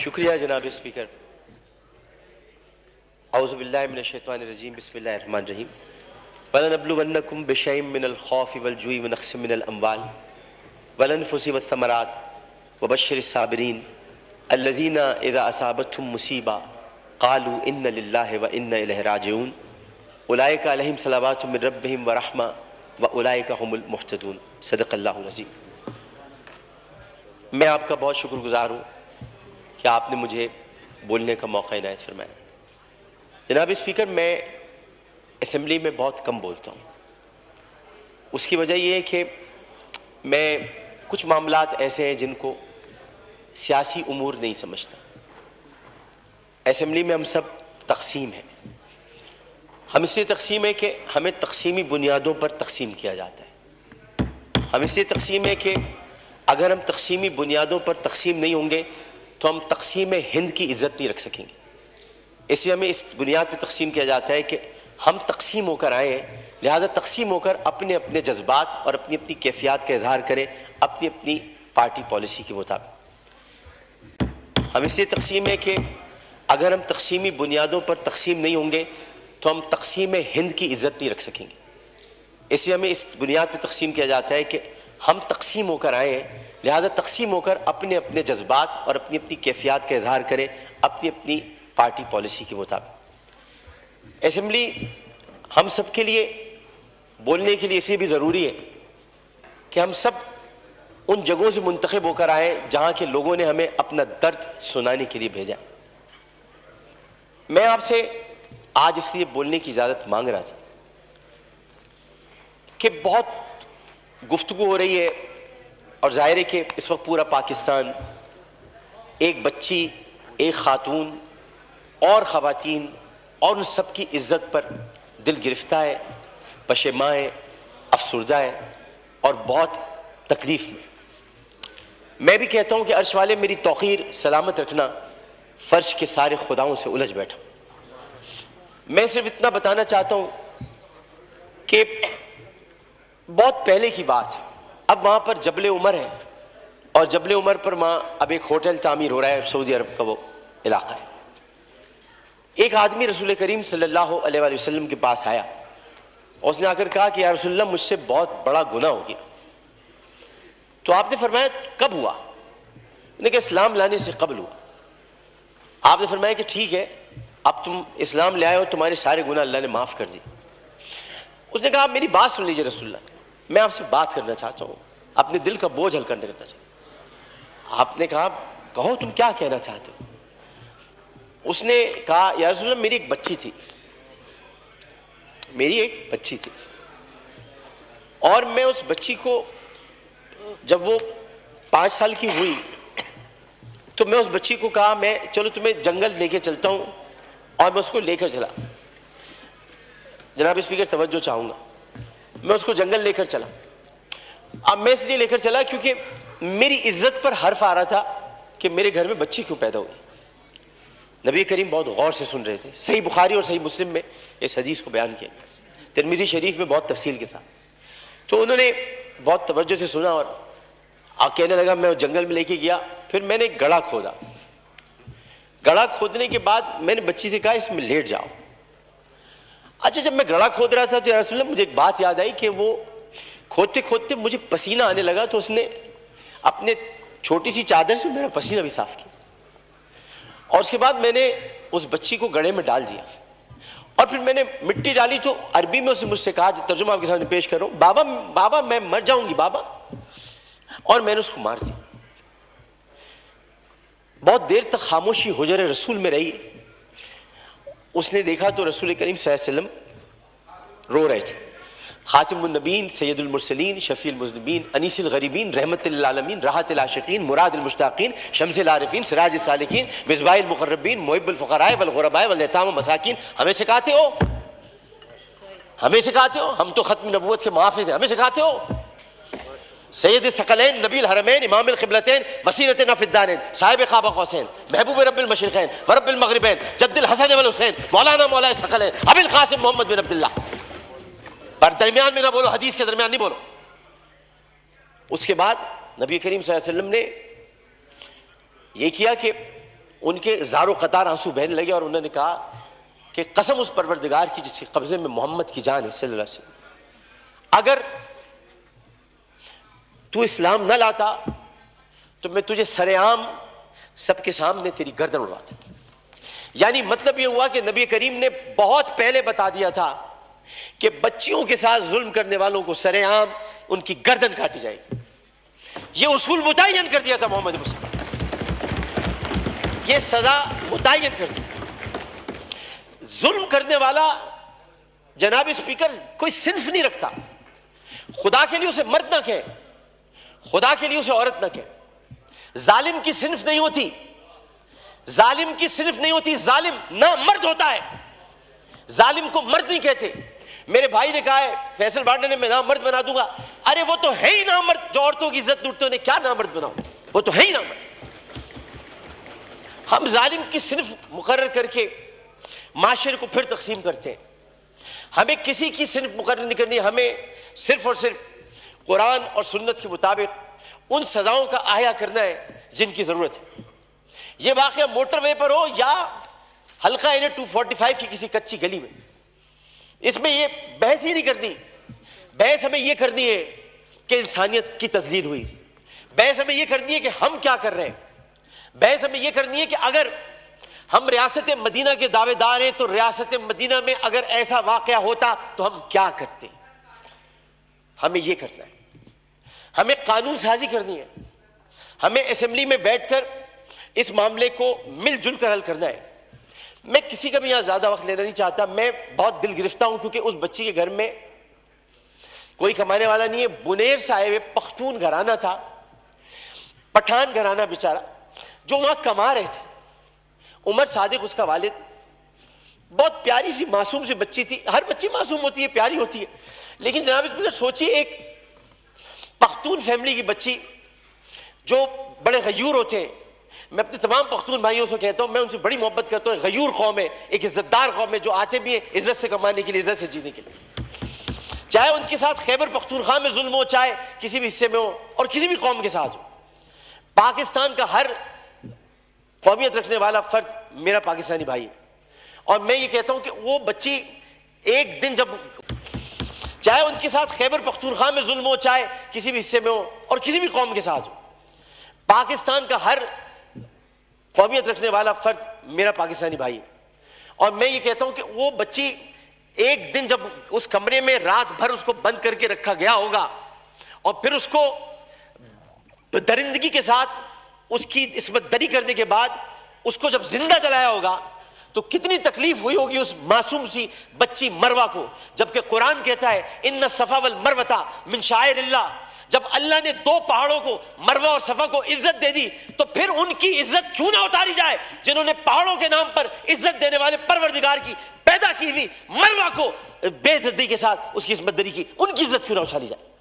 شکریہ جناب اسپیکر۔ اعوذ باللہ من الشیطان الرجیم، بسم اللہ الرحمن الرحیم۔ وَلَنَبْلُوَنَّكُمْ بِشَيْءٍ مِّنَ الْخَوْفِ وَالْجُوعِ وَنَقْصٍ مِّنَ الْأَمْوَالِ وَالْأَنفُسِ وَالثَّمَرَاتِ وَبَشِّرِ الصَّابِرِينَ الَّذِينَ إِذَا أَصَابَتْهُمْ مُصِيبَةٌ قَالُوا إِنَّ لِلَّهِ وَإِنَّا إِلَيْهِ رَاجِعُونَ أُولَٰئِكَ عَلَيْهِمْ صَلَوَاتٌ مِّن رَّبِّهِمْ وَرَحْمَةٌ وَأُولَٰئِكَ هُمُ الْمُهْتَدُونَ۔ صدق اللہ العظیم۔ میں آپ کا بہت شکر گزار ہوں کہ آپ نے مجھے بولنے کا موقع عنایت فرمایا۔ جناب اسپیکر، میں اسمبلی میں بہت کم بولتا ہوں۔ اس کی وجہ یہ ہے کہ میں کچھ معاملات ایسے ہیں جن کو سیاسی امور نہیں سمجھتا۔ اسمبلی میں ہم سب تقسیم ہیں۔ ہم اس لیے تقسیم ہے کہ ہمیں تقسیمی بنیادوں پر تقسیم کیا جاتا ہے۔ ہم اس لیے تقسیم ہے کہ اگر ہم تقسیمی بنیادوں پر تقسیم نہیں ہوں گے تو ہم تقسیم ہند کی عزت نہیں رکھ سکیں گے۔ اس لیے ہمیں اس بنیاد پہ تقسیم کیا جاتا ہے کہ ہم تقسیم ہو کر آئے ہیں، لہٰذا تقسیم ہو کر اپنے اپنے جذبات اور اپنی اپنی کیفیات کا اظہار کریں اپنی اپنی پارٹی پالیسی کے مطابق۔ ہم اس لیے تقسیم ہے کہ اگر ہم تقسیمی بنیادوں پر تقسیم نہیں ہوں گے تو ہم تقسیم ہند کی عزت نہیں رکھ سکیں گے۔ اس لیے ہمیں اس بنیاد پہ تقسیم کیا جاتا ہے کہ ہم تقسیم ہو کر آئے ہیں، لہٰذا تقسیم ہو کر اپنے اپنے جذبات اور اپنی اپنی کیفیات کا اظہار کریں اپنی اپنی پارٹی پالیسی کے مطابق۔ اسمبلی ہم سب کے لیے بولنے کے لیے اس لیے بھی ضروری ہے کہ ہم سب ان جگہوں سے منتخب ہو کر آئے جہاں کے لوگوں نے ہمیں اپنا درد سنانے کے لیے بھیجا۔ میں آپ سے آج اس لیے بولنے کی اجازت مانگ رہا تھا کہ بہت گفتگو ہو رہی ہے اور ظاہر ہے کہ اس وقت پورا پاکستان ایک بچی، ایک خاتون اور خواتین اور ان سب کی عزت پر دل گرفتہ ہے، پشیماں ہے، افسردہ ہے اور بہت تکلیف میں۔ میں بھی کہتا ہوں کہ عرش والے میری توقیر سلامت رکھنا، فرش کے سارے خداؤں سے الجھ بیٹھا۔ میں صرف اتنا بتانا چاہتا ہوں کہ بہت پہلے کی بات ہے، اب وہاں پر جبل عمر ہے اور جبل عمر پر وہاں اب ایک ہوٹل تعمیر ہو رہا ہے، سعودی عرب کا وہ علاقہ ہے۔ ایک آدمی رسول کریم صلی اللہ علیہ وآلہ وسلم کے پاس آیا، اس نے آ کر کہا کہ یا رسول اللہ مجھ سے بہت بڑا گناہ ہو گیا۔ تو آپ نے فرمایا کب ہوا؟ انہوں نے کہا اسلام لانے سے قبل ہوا۔ آپ نے فرمایا کہ ٹھیک ہے، اب تم اسلام لے آئے ہو، تمہارے سارے گناہ اللہ نے معاف کر دیے۔ اس نے کہا آپ میری بات سن لیجیے رسول اللہ، میں آپ سے بات کرنا چاہتا ہوں، اپنے دل کا بوجھ ہلکا کرنا چاہتا ہوں۔ آپ نے کہا کہو تم کیا کہنا چاہتے ہو؟ اس نے کہا یا رسول اللہ میری ایک بچی تھی اور میں اس بچی کو جب وہ 5 سال کی ہوئی تو میں اس بچی کو کہا میں چلو تمہیں جنگل لے کے چلتا ہوں، اور میں اس کو لے کر چلا۔ جناب اسپیکر توجہ چاہوں گا، میں اس کو جنگل لے کر چلا۔ اب میں اس لیے لے کر چلا کیونکہ میری عزت پر حرف آ رہا تھا کہ میرے گھر میں بچی کیوں پیدا ہوئی۔ نبی کریم بہت غور سے سن رہے تھے، صحیح بخاری اور صحیح مسلم میں اس حدیث کو بیان کیا، ترمذی شریف میں بہت تفصیل کے ساتھ۔ تو انہوں نے بہت توجہ سے سنا اور کہنے لگا میں جنگل میں لے کے گیا، پھر میں نے ایک گڑھا کھودا۔ گڑھا کھودنے کے بعد میں نے بچی سے کہا اس میں لیٹ جاؤ۔ اچھا جب میں گڑھا کھود رہا تھا تو یا رسول اللہ مجھے ایک بات یاد آئی کہ وہ کھودتے کھودتے مجھے پسینہ آنے لگا، تو اس نے اپنے چھوٹی سی چادر سے میرا پسینہ بھی صاف کیا، اور اس کے بعد میں نے اس بچی کو گڑھے میں ڈال دیا، اور پھر میں نے مٹی ڈالی تو عربی میں اس نے مجھ سے کہا، ترجمہ آپ کے سامنے پیش کر رہا ہوں، بابا میں مر جاؤں گی بابا، اور میں نے اس کو مار دیا۔ بہت دیر تک خاموشی حجر رسول میں رہی۔ اس نے دیکھا تو رسول کریم صلی اللہ علیہ وسلم رو رہے تھے۔ خاتم النبیین، سید المرسلین، شفیع المذنبین، انیس الغریبین، رحمت للعالمین، راحت العاشقین، مراد المشتاقین، شمس العارفین، سراج السالکین، مصباح المقربین، محب الفقراء والغرباء والیتام والمساکین، ہمیں سکھاتے ہو، ہم تو ختم نبوت کے محافظ ہیں، ہمیں سکھاتے ہو۔ سید الثقلین، نبی الحرمین، امام القبلتین، وسیلتنا فی الدارین، صاحب قاب قوسین، محبوب رب المشرقین ورب المغربین، جد الحسن والحسین، مولانا مولا الثقلین، ابی القاسم محمد بن عبداللہ۔ پر درمیان میں نہ بولو، حدیث کے درمیان نہیں بولو۔ اس کے بعد نبی کریم صلی اللہ علیہ وسلم نے یہ کیا کہ ان کے زار و قطار آنسو بہنے لگے اور انہوں نے کہا کہ قسم اس پروردگار کی جس کے قبضے میں محمد کی جان ہے صلی اللہ علیہ وسلم، اگر تو اسلام نہ لاتا تو میں تجھے سر عام سب کے سامنے تیری گردن اڑواتا۔ یعنی مطلب یہ ہوا کہ نبی کریم نے بہت پہلے بتا دیا تھا کہ بچیوں کے ساتھ ظلم کرنے والوں کو سر عام ان کی گردن کاٹی جائے گی۔ یہ اصول متعین کر دیا تھا محمد مصطفیٰ، یہ سزا متعین کر دی۔ ظلم کرنے والا جناب اسپیکر کوئی صنف نہیں رکھتا، خدا کے لیے اسے مرد نہ کہے، خدا کے لیے اسے عورت نہ کہے۔ ظالم کی صنف نہیں ہوتی، ظالم کی صنف نہیں ہوتی، ظالم نہ مرد ہوتا ہے، ظالم کو مرد نہیں کہتے۔ میرے بھائی نے کہا ہے فیصل بانڈے نے میں نامرد بنا دوں گا، ارے وہ تو ہے ہی نامرد، جو عورتوں کی عزت لوٹتے انہیں کیا نامرد بناؤ، وہ تو ہے ہی نامرد۔ ہم ظالم کی صنف مقرر کر کے معاشرے کو پھر تقسیم کرتے ہیں۔ ہمیں کسی کی صنف مقرر نہیں کرنی، ہمیں صرف اور صرف قرآن اور سنت کے مطابق ان سزاؤں کا احیا کرنا ہے جن کی ضرورت ہے۔ یہ واقعہ موٹر وے پر ہو یا حلقہ این 245 کی کسی کچی گلی میں، اس میں یہ بحث ہی نہیں کرنی۔ بحث ہمیں یہ کرنی ہے کہ انسانیت کی تذلیل ہوئی، بحث ہمیں یہ کرنی ہے کہ ہم کیا کر رہے ہیں، بحث ہمیں یہ کرنی ہے کہ اگر ہم ریاست مدینہ کے دعوے دار ہیں تو ریاست مدینہ میں اگر ایسا واقعہ ہوتا تو ہم کیا کرتے۔ ہمیں یہ کرنا ہے، ہمیں قانون سازی کرنی ہے، ہمیں اسمبلی میں بیٹھ کر اس معاملے کو مل جل کر حل کرنا ہے۔ میں کسی کا بھی یہاں زیادہ وقت لینا نہیں چاہتا، میں بہت دل گرفتہ ہوں کیونکہ اس بچی کے گھر میں کوئی کمانے والا نہیں ہے، بنیر سے آئے ہوئے پختون گھرانہ تھا، پٹھان گھرانہ بیچارہ، جو وہاں کما رہے تھے۔ عمر صادق اس کا والد، بہت پیاری سی معصوم سی بچی تھی، ہر بچی معصوم ہوتی ہے، پیاری ہوتی ہے، لیکن جناب اسپیکر سوچیے ایک پختون فیملی کی بچی جو بڑے غیور ہوتے ہیں۔ میں اپنے تمام پختون بھائیوں سے کہتا ہوں، میں ان سے بڑی محبت کرتا ہوں، غیور قوم ہے، ایک عزت دار قوم ہے جو آتے بھی ہیں عزت سے کمانے کے لیے، عزت سے جینے کے لیے، چاہے ان کے ساتھ خیبر پختونخوا میں ظلم ہو، چاہے کسی بھی حصے میں ہو اور کسی بھی قوم کے ساتھ ہو۔ پاکستان کا ہر قومیت رکھنے والا فرد میرا پاکستانی بھائی ہے، اور میں یہ کہتا ہوں کہ وہ بچی ایک دن جب چاہے ان کے ساتھ خیبر پختونخوا میں ظلم ہو، چاہے کسی بھی حصے میں ہو اور کسی بھی قوم کے ساتھ ہو، پاکستان کا ہر قومیت رکھنے والا فرد میرا پاکستانی بھائی ہے، اور میں یہ کہتا ہوں کہ وہ بچی ایک دن جب اس کمرے میں رات بھر اس کو بند کر کے رکھا گیا ہوگا اور پھر اس کو درندگی کے ساتھ اس کی عصمت دری کرنے کے بعد اس کو جب زندہ جلایا ہوگا تو کتنی تکلیف ہوئی ہوگی اس معصوم سی بچی مروہ کو، جبکہ قرآن کہتا ہے ان الصفا والمروہ من شعائر اللہ۔ جب اللہ نے دو پہاڑوں کو مروہ اور صفا کو عزت دے دی تو پھر ان کی عزت کیوں نہ اتاری جائے، جنہوں نے پہاڑوں کے نام پر عزت دینے والے پروردگار کی پیدا کی ہوئی مروہ کو بے دردی کے ساتھ اس کی عصمت دری کی، ان کی عزت کیوں نہ اچھالی جائے۔